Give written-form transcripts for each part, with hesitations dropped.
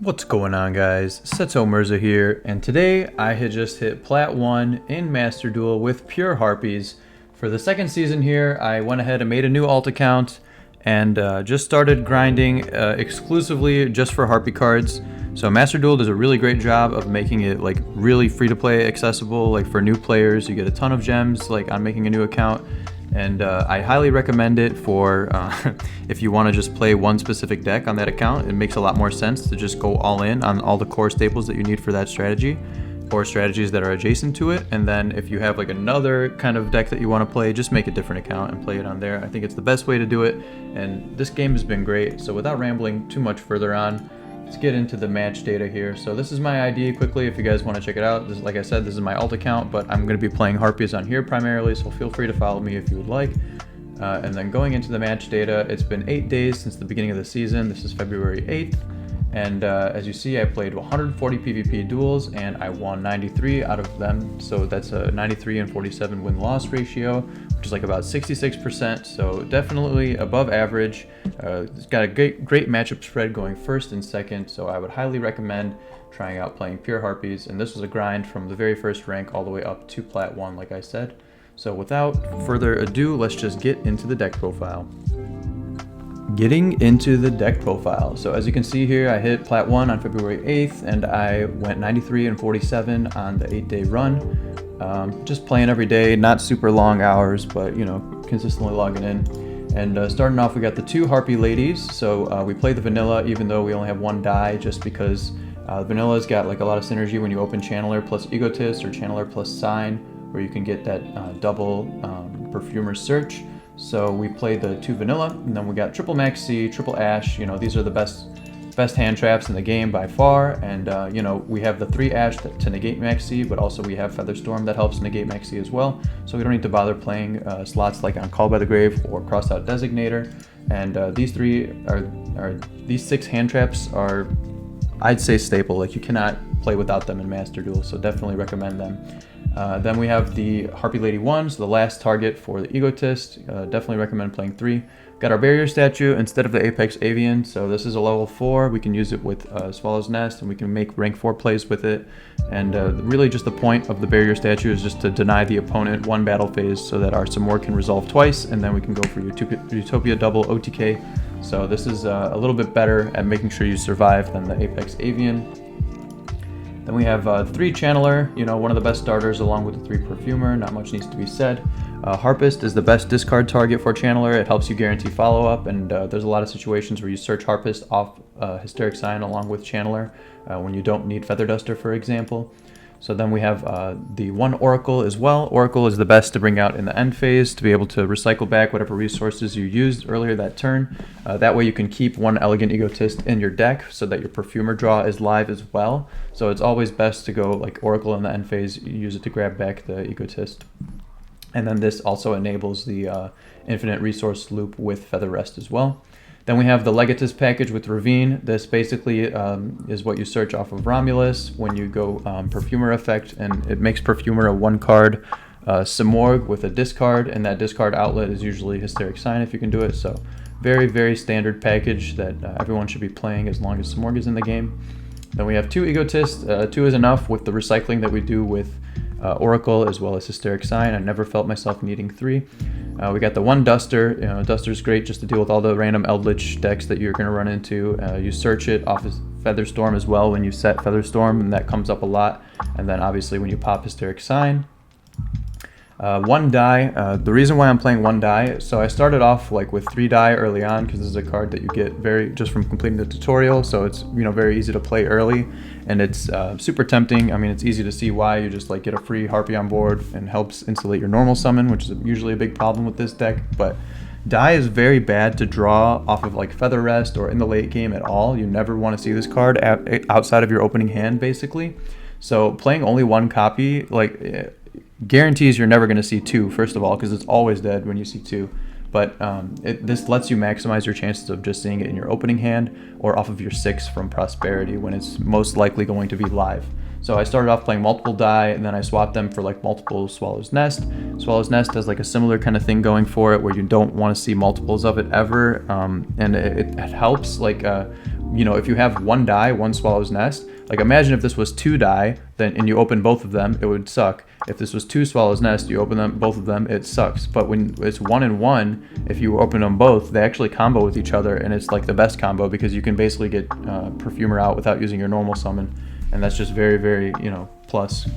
What's going on, guys? Seto Mirza here, and today I had just hit Plat 1 in Master Duel with pure Harpies. For the second season here, I went ahead and made a new alt account and just started grinding exclusively just for Harpie cards. So Master Duel does a really great job of making it like really free to play accessible. Like for new players, you get a ton of gems like on making a new account. And I highly recommend it for if you want to just play one specific deck on that account. It makes a lot more sense to just go all in on all the core staples that you need for that strategy, or strategies that are adjacent to it. And then if you have like another kind of deck that you want to play, just make a different account and play it on there. I think it's the best way to do it, and this game has been great. So without rambling too much further on, let's get into the match data here. So this is my ID quickly if you guys want to check it out. This is, like I said, this is my alt account, but I'm going to be playing Harpies on here primarily, so feel free to follow me if you would like. And then going into the match data, it's been 8 days since the beginning of the season. This is February 8th. And as you see, I played 140 PvP duels and I won 93 out of them. So that's a 93 and 47 win-loss ratio, which is like about 66%. So definitely above average. It's got a great matchup spread going first and second. So I would highly recommend trying out playing pure Harpies. And this was a grind from the very first rank all the way up to Plat 1, like I said. So without further ado, let's just get into the deck profile. Getting into the deck profile. So as you can see here, I hit Plat 1 on February 8th and I went 93 and 47 on the 8-day run. Just playing every day, not super long hours, but you know, consistently logging in. And starting off, we got the two Harpie ladies. So we play the vanilla even though we only have one die, just because vanilla's got like a lot of synergy when you open Channeler plus Egotist or Channeler plus Sign, where you can get that double Perfumer's Search. So we played the two vanilla, and then we got triple Max C, triple Ash. You know, these are the best hand traps in the game by far. And you know, we have the 3 Ash to negate Max C, but also we have Featherstorm that helps negate Max C as well. So we don't need to bother playing slots like on Call by the Grave or Crossed Out Designator. And these 6 hand traps are, I'd say, staple. Like you cannot play without them in Master Duel, so definitely recommend them. Then we have the Harpie Lady 1, so the last target for the Egotist. Definitely recommend playing 3. Got our Barrier Statue instead of the Apex Avian, so this is a level 4. We can use it with Swallow's Nest, and we can make rank 4 plays with it. And really just the point of the Barrier Statue is just to deny the opponent 1 battle phase so that our Samor can resolve twice, and then we can go for Utopia double OTK. So this is a little bit better at making sure you survive than the Apex Avian. Then we have 3 Channeler, you know, one of the best starters along with the 3 Perfumer, not much needs to be said. Harpist is the best discard target for Channeler. It helps you guarantee follow-up, and there's a lot of situations where you search Harpist off Hysteric Sign along with Channeler when you don't need Feather Duster, for example. So then we have the 1 Oracle as well. Oracle is the best to bring out in the end phase to be able to recycle back whatever resources you used earlier that turn. That way you can keep 1 Elegant Egotist in your deck so that your Perfumer draw is live as well. So it's always best to go like Oracle in the end phase, use it to grab back the Egotist. And then this also enables the infinite resource loop with Feather Rest as well. Then we have the Legatus package with Ravine. This basically is what you search off of Romulus when you go Perfumer effect, and it makes Perfumer a 1-card Simorgh with a discard, and that discard outlet is usually Hysteric Sign if you can do it. So very, very standard package that everyone should be playing as long as Simorgh is in the game. Then we have 2 Egotists. 2 is enough with the recycling that we do with Oracle as well as Hysteric Sign. I never felt myself needing 3. We got the 1 Duster. You know, Duster's great just to deal with all the random Eldritch decks that you're going to run into. You search it off of Featherstorm as well when you set Featherstorm, and that comes up a lot. And then obviously when you pop Hysteric Sign. 1 die. The reason why I'm playing 1 die, so I started off like with 3 die early on because this is a card that you get just from completing the tutorial, so it's, you know, very easy to play early, and it's super tempting. I mean, it's easy to see why. You just like get a free Harpie on board and helps insulate your normal summon, which is usually a big problem with this deck. But die is very bad to draw off of like Feather Rest or in the late game at all. You never want to see this card outside of your opening hand, basically. So playing only 1 copy, like, guarantees you're never going to see 2, first of all, because it's always dead when you see 2. But this lets you maximize your chances of just seeing it in your opening hand or off of your 6 from Prosperity when it's most likely going to be live. So I started off playing multiple die, and then I swapped them for like multiple Swallow's Nest. Swallow's Nest has like a similar kind of thing going for it where you don't want to see multiples of it ever, and it helps like you know, if you have one die, one Swallow's Nest, like imagine if this was 2 die, then and you open both of them, it would suck. If this was 2 Swallow's Nest, you open them both of them, it sucks. But when it's 1 and 1, if you open them both, they actually combo with each other, and it's like the best combo because you can basically get Perfumer out without using your normal summon, and that's just very, very, you know, plus.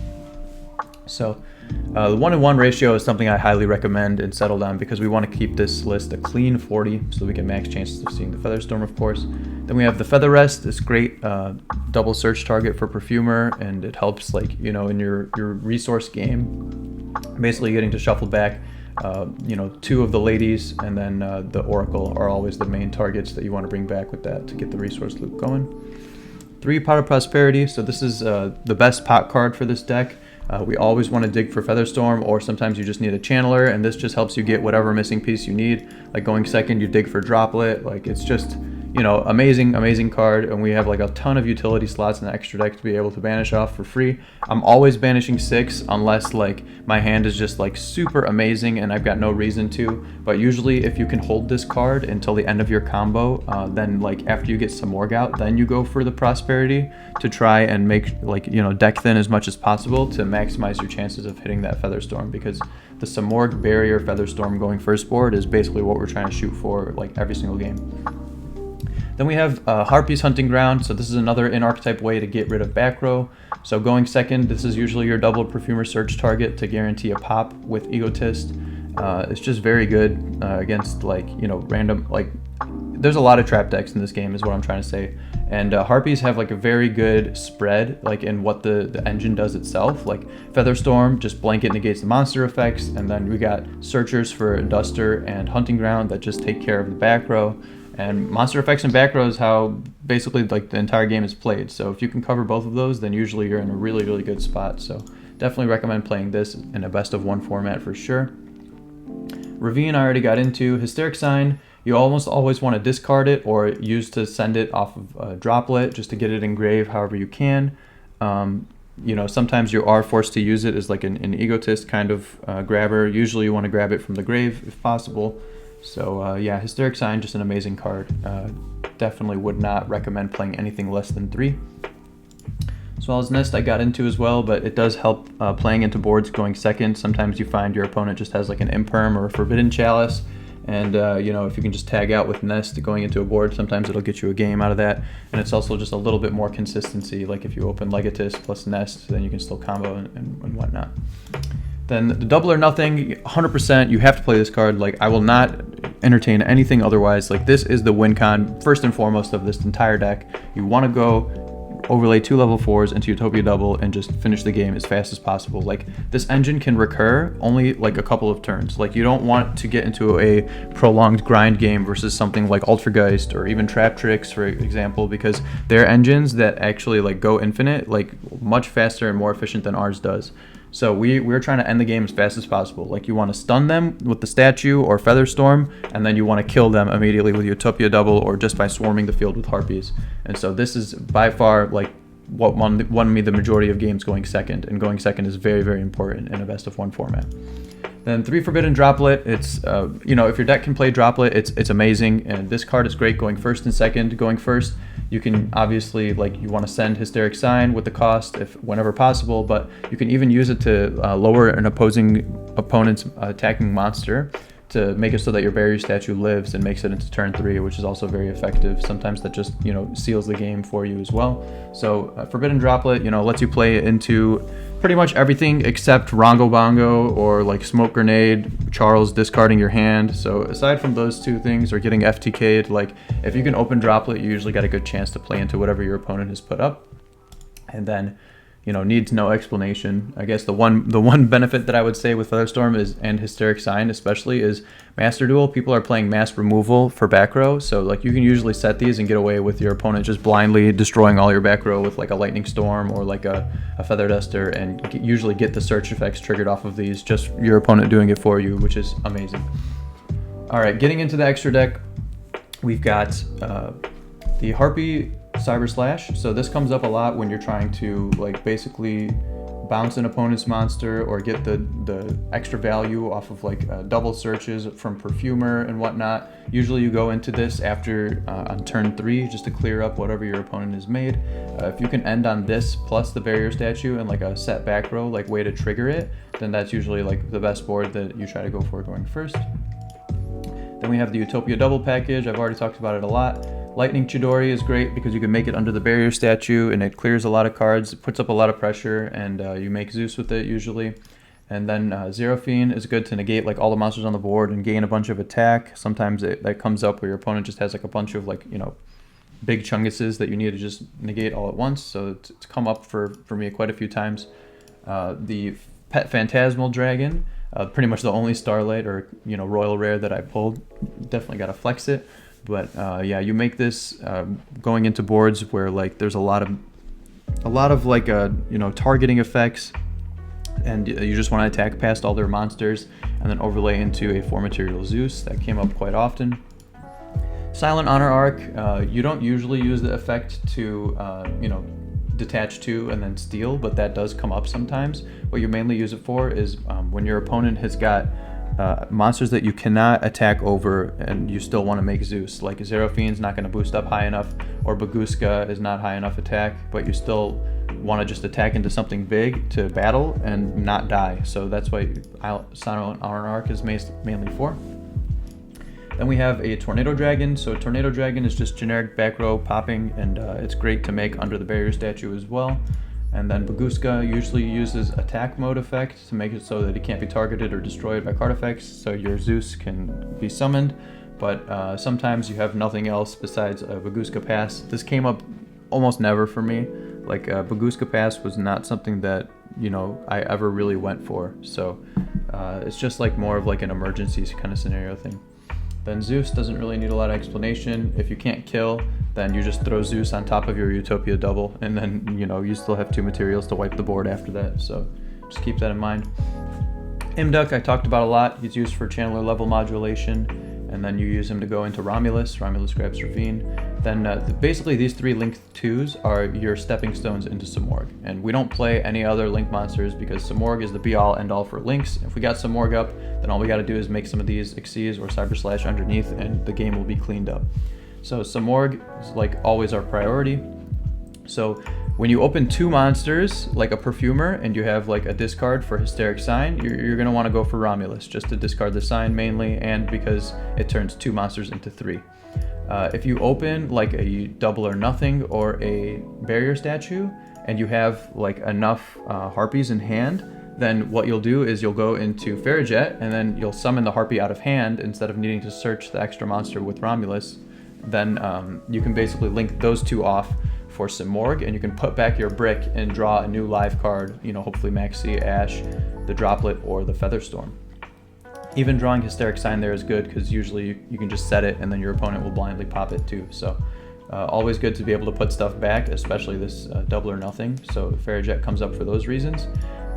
So the 1-in-1 ratio is something I highly recommend and settled on because we want to keep this list a clean 40 so we get max chances of seeing the Featherstorm, of course. Then we have the Feather Rest, this great double search target for Perfumer, and it helps, like, you know, in your resource game, basically getting to shuffle back, you know, 2 of the ladies, and then the Oracle are always the main targets that you want to bring back with that to get the resource loop going. 3 Pot of Prosperity, so this is the best pot card for this deck. We always want to dig for Featherstorm, or sometimes you just need a channeler, and this just helps you get whatever missing piece you need. Like going second, you dig for Droplet. Like it's just, you know, amazing card, and we have like a ton of utility slots in the extra deck to be able to banish off for free. I'm always banishing 6 unless like my hand is just like super amazing and I've got no reason to. But usually if you can hold this card until the end of your combo, then like after you get Samorg out, then you go for the Prosperity to try and make, like, you know, deck thin as much as possible to maximize your chances of hitting that Featherstorm, because the Samorg barrier Featherstorm going first board is basically what we're trying to shoot for like every single game. Then we have Harpie's Hunting Ground. So this is another in-archetype way to get rid of back row. So going second, this is usually your double Perfumer search target to guarantee a pop with Egotist. It's just very good against, like, you know, random, like, there's a lot of trap decks in this game is what I'm trying to say. And Harpies have like a very good spread, like in what the engine does itself. Like Featherstorm just blanket negates the monster effects, and then we got Searchers for Duster and Hunting Ground that just take care of the back row. And monster effects and back row is how basically like the entire game is played. So if you can cover both of those, then usually you're in a really good spot. So definitely recommend playing this in a best of 1 format for sure. Ravine I already got into. Hysteric Sign, you almost always want to discard it or use to send it off of a Droplet just to get it in grave however you can. You know, sometimes you are forced to use it as like an Egotist kind of grabber. Usually you want to grab it from the grave if possible. So yeah, Hysteric Sign, just an amazing card. Definitely would not recommend playing anything less than 3. Swallow's Nest I got into as well, but it does help playing into boards going second. Sometimes you find your opponent just has like an Imperm or a Forbidden Chalice, and you know, if you can just tag out with Nest going into a board, sometimes it'll get you a game out of that. And it's also just a little bit more consistency, like if you open Legatus plus Nest, then you can still combo and whatnot. Then the Double or Nothing, 100%, you have to play this card. Like, I will not entertain anything otherwise. Like, this is the win con, first and foremost, of this entire deck. You want to go overlay 2 level 4s into Utopia Double and just finish the game as fast as possible. Like, this engine can recur only like a couple of turns. Like, you don't want to get into a prolonged grind game versus something like Ultrageist or even Trap Tricks, for example, because they're engines that actually like go infinite, like much faster and more efficient than ours does. So we're trying to end the game as fast as possible. Like, you want to stun them with the statue or Featherstorm, and then you want to kill them immediately with Utopia Double or just by swarming the field with Harpies. And so this is by far like what won me the majority of games going second, and going second is very important in a best of 1 format. Then 3 Forbidden Droplet, it's, you know, if your deck can play Droplet, it's amazing, and this card is great going first and second. Going first, you can obviously, like, you want to send Hysteric Sign with the cost whenever possible, but you can even use it to lower an opponent's attacking monster to make it so that your barrier statue lives and makes it into turn 3, which is also very effective. Sometimes that just, you know, seals the game for you as well. So Forbidden Droplet, you know, lets you play into pretty much everything except Rongo Bongo or like Smoke Grenade, Charles discarding your hand. So aside from those 2 things, or getting FTK'd, like if you can open Droplet, you usually got a good chance to play into whatever your opponent has put up. And then, you know, needs no explanation. I guess the one benefit that I would say with Featherstorm is, and Hysteric Sign especially, is Master Duel. People are playing mass removal for back row, so like you can usually set these and get away with your opponent just blindly destroying all your back row with like a Lightning Storm or like a Feather Duster, and usually get the search effects triggered off of these, just your opponent doing it for you, which is amazing. All right, getting into the extra deck, we've got the Harpie Cyber Slash. So this comes up a lot when you're trying to like basically bounce an opponent's monster or get the extra value off of like double searches from Perfumer and whatnot. Usually you go into this after on turn 3 just to clear up whatever your opponent has made. If you can end on this plus the barrier statue and like a set back row like way to trigger it, then that's usually like the best board that you try to go for going first. Then we have the Utopia double package. I've already talked about it a lot. Lightning Chidori is great because you can make it under the barrier statue and it clears a lot of cards, it puts up a lot of pressure, and you make Zeus with it usually. And then Zero Fiend is good to negate like all the monsters on the board and gain a bunch of attack. Sometimes that comes up where your opponent just has like a bunch of like, you know, big chunguses that you need to just negate all at once. So it's come up for me quite a few times. The Pet Phantasmal Dragon, pretty much the only Starlight or, you know, Royal Rare that I pulled. Definitely got to flex it. But yeah, you make this going into boards where like there's a lot of like you know, targeting effects, and you just want to attack past all their monsters and then overlay into a 4-material Zeus. That came up quite often. Silent Honor Arc, you don't usually use the effect to you know, detach to and then steal, but that does come up sometimes. What you mainly use it for is when your opponent has got monsters that you cannot attack over and you still want to make Zeus. Like Zero Fiend's not going to boost up high enough, or Baguska is not high enough attack, but you still want to just attack into something big to battle and not die. So that's what Silent Honor Arc is mainly for. Then we have a Tornado Dragon. So Tornado Dragon is just generic back row popping, and it's great to make under the barrier statue as well. And then Baguska usually uses attack mode effect to make it so that it can't be targeted or destroyed by card effects, so your Zeus can be summoned. But sometimes you have nothing else besides a Baguska Pass. This came up almost never for me. Like Baguska Pass was not something that, you know, I ever really went for. So it's just like more of like an emergency kind of scenario thing. Then Zeus doesn't really need a lot of explanation. If you can't kill, then you just throw Zeus on top of your Utopia double, and then, you know, you still have 2 materials to wipe the board after that. So just keep that in mind. Imduck I talked about a lot. He's used for channeler level modulation, and then you use him to go into Romulus. Romulus grabs Ravine. Then basically these 3 Link 2s are your stepping stones into Samorg. And we don't play any other Link monsters because Samorg is the be-all, end-all for Links. If we got Samorg up, then all we got to do is make some of these Xyz or Cyber Slash underneath, and the game will be cleaned up. So Samorg is like always our priority. So when you open 2 monsters, like a Perfumer, and you have like a discard for Hysteric Sign, you're going to want to go for Romulus, just to discard the sign mainly, and because it turns 2 monsters into 3. If you open like a Double or Nothing or a Barrier Statue, and you have like enough Harpies in hand, then what you'll do is you'll go into Farrajet, and then you'll summon the Harpie out of hand instead of needing to search the extra monster with Romulus. Then you can basically link those 2 off for Samorg, and you can put back your brick and draw a new live card, you know, hopefully Maxi, Ash, the Droplet, or the Featherstorm. Even drawing Hysteric Sign there is good because usually you can just set it and then your opponent will blindly pop it too. So always good to be able to put stuff back, especially this Double or Nothing. So Farrajet comes up for those reasons.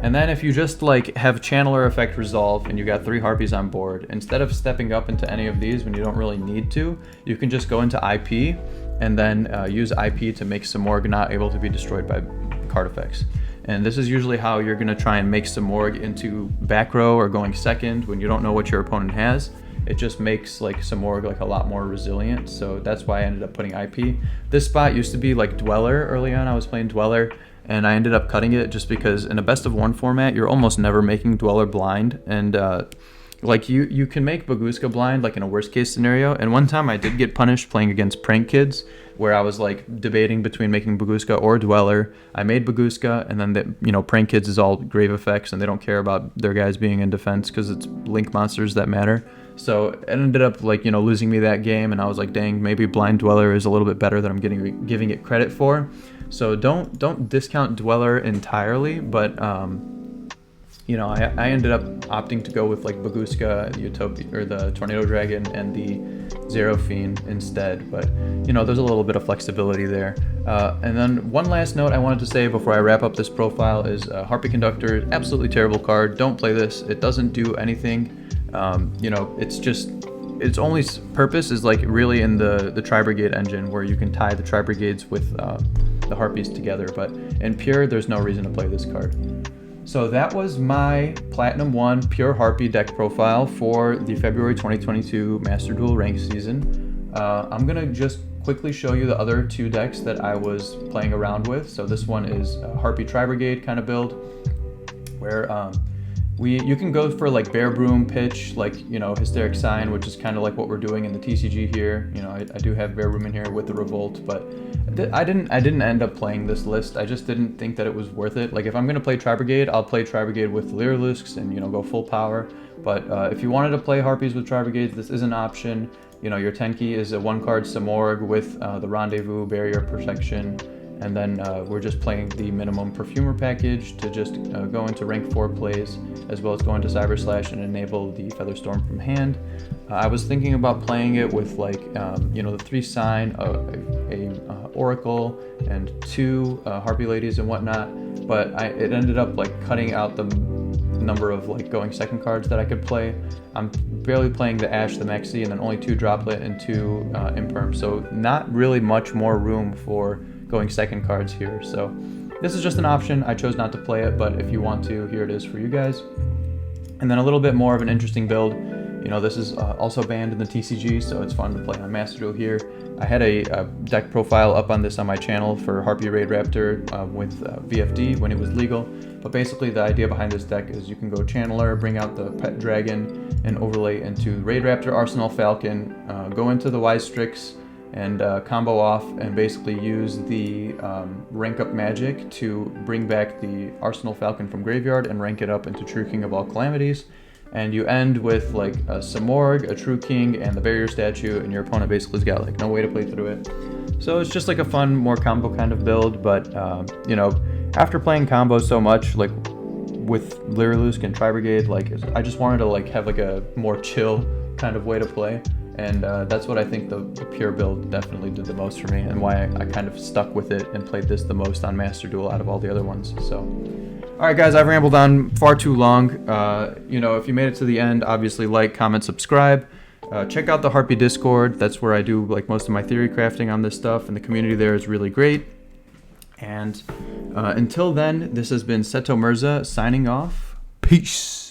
And then if you just like have Channeler Effect Resolve and you got 3 Harpies on board, instead of stepping up into any of these when you don't really need to, you can just go into IP and then use IP to make Samorg not able to be destroyed by card effects. And this is usually how you're going to try and make Samorg into back row or going second when you don't know what your opponent has. It just makes like Samorg like a lot more resilient, so that's why I ended up putting IP. This spot used to be like Dweller early on. I was playing Dweller, and I ended up cutting it just because in a best of 1 format, you're almost never making Dweller blind, and like you can make Baguska blind like in a worst case scenario. And one time I did get punished playing against Prank Kids, where I was like debating between making Baguska or Dweller. I made Baguska, and then you know, Prank Kids is all grave effects and they don't care about their guys being in defense because it's Link monsters that matter. So it ended up like, you know, losing me that game, and I was like, dang, maybe blind Dweller is a little bit better than I'm giving it credit for. So don't discount Dweller entirely, but you know, I ended up opting to go with like Baguska, the Utopia, or the Tornado Dragon, and the Zero Fiend instead. But you know, there's a little bit of flexibility there. And then one last note I wanted to say before I wrap up this profile is Harpie Conductor, absolutely terrible card. Don't play this. It doesn't do anything. You know, its only purpose is like really in the Tri-Brigade engine, where you can tie the Tri-Brigades with the Harpies together. But in Pure, there's no reason to play this card. So that was my Platinum 1 Pure Harpie deck profile for the February 2022 Master Duel rank season. I'm gonna just quickly show you the other 2 decks that I was playing around with. So this one is a Harpie Tri-Brigade kind of build, where you can go for like Bear Broom pitch, like, Hysteric Sign, which is kind of like what we're doing in the TCG here. I do have Bear Broom in here with the Revolt, but I didn't end up playing this list. I just didn't think that it was worth it. Like, if I'm gonna play Tri-Brigade, I'll play Tri-Brigade with Lyrilusks and go full power. But if you wanted to play Harpies with Tri-Brigades, this is an option. Your Tenki is a 1-card Samorg with the Rendezvous, Barrier Protection, and then we're just playing the minimum Perfumer package to just go into rank 4 plays, as well as go into Cyber Slash and enable the Featherstorm from hand. I was thinking about playing it with like, the 3 sign, a Oracle, and 2 Harpie Ladies and whatnot, but it ended up like cutting out the number of like going second cards that I could play. I'm barely playing the Ash, the Maxi, and then only 2 Droplet and 2 Imperm, so not really much more room for going second cards here. So this is just an option. I chose not to play it, but if you want to, here it is for you guys. And then a little bit more of an interesting build. This is also banned in the TCG, so it's fun to play on Master Duel here. I had a deck profile up on this on my channel for Harpie Raidraptor with VFD when it was legal. But basically the idea behind this deck is you can go Channeler, bring out the Pet Dragon, and overlay into Raidraptor, Arsenal Falcon, go into the Wise Strix, and combo off and basically use the rank up magic to bring back the Arsenal Falcon from graveyard and rank it up into True King of all calamities. And you end with like a Samorg, a True King, and the Barrier Statue, and your opponent basically's got like no way to play through it. So it's just like a fun, more combo kind of build, but after playing combos so much, like with Lyrilusk and Tri-Brigade, like I just wanted to like have like a more chill kind of way to play. And that's what I think the pure build definitely did the most for me, and why I kind of stuck with it and played this the most on Master Duel out of all the other ones. So, all right, guys, I've rambled on far too long. If you made it to the end, obviously like, comment, subscribe. Check out the Harpie Discord. That's where I do like most of my theory crafting on this stuff, and the community there is really great. And until then, this has been Seto Mirza signing off. Peace.